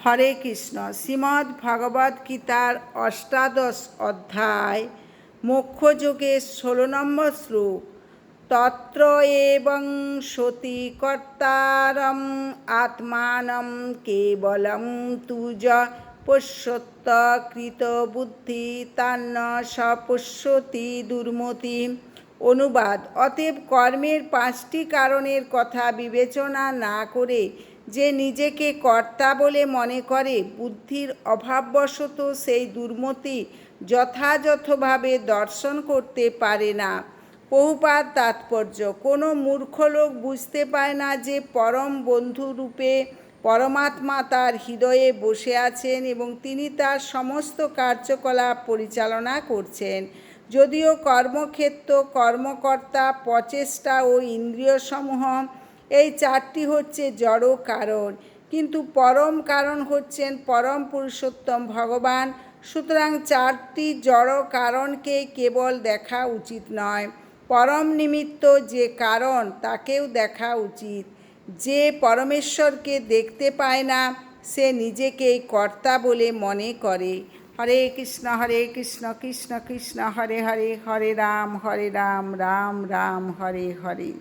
হরে কৃষ্ণ। শ্রীমদ্ ভগবদ্ গীতার অষ্টাদশ অধ্যায় মোক্ষযোগের 16 নম্বর শ্লোক। তত্র এবং সতি কর্তারম আত্মানম কেবলম তুজ পশ্যত্য কৃত বুদ্ধি তান্ন সপশ্যতি দুর্মতি। অনুবাদ: অতএব কর্মের 5টি কারণের কথা বিবেচনা না করে যে নিজেকে কর্তা বলে মনে করে, বুদ্ধির অভাববশত সেই দুর্মতি যথাযথভাবে দর্শন করতে পারে না। বহুপাদ তাৎপর্য: কোনো মূর্খ লোক বুঝতে পায় না যে পরম বন্ধুরূপে পরমাত্মা তার হৃদয়ে বসে আছেন এবং তিনি তার সমস্ত কার্যকলাপ পরিচালনা করছেন। যদিও কর্মক্ষেত্র, কর্মকর্তা, প্রচেষ্টা ও ইন্দ্রিয়সমূহ এই 4টি হচ্ছে জড় কারণ, কিন্তু পরম কারণ হচ্ছেন পরম পুরুষোত্তম ভগবান। সুতরাং 4টি জড় কারণকে কেবল দেখা উচিত নয়, পরম নিমিত্ত যে কারণ তাকেও দেখা উচিত। যে পরমেশ্বরকে দেখতে পায় না সে নিজেকেই কর্তা বলে মনে করে। হরে কৃষ্ণ কৃষ্ণ কৃষ্ণ হরে হরে, হরে রাম রাম রাম হরে হরে।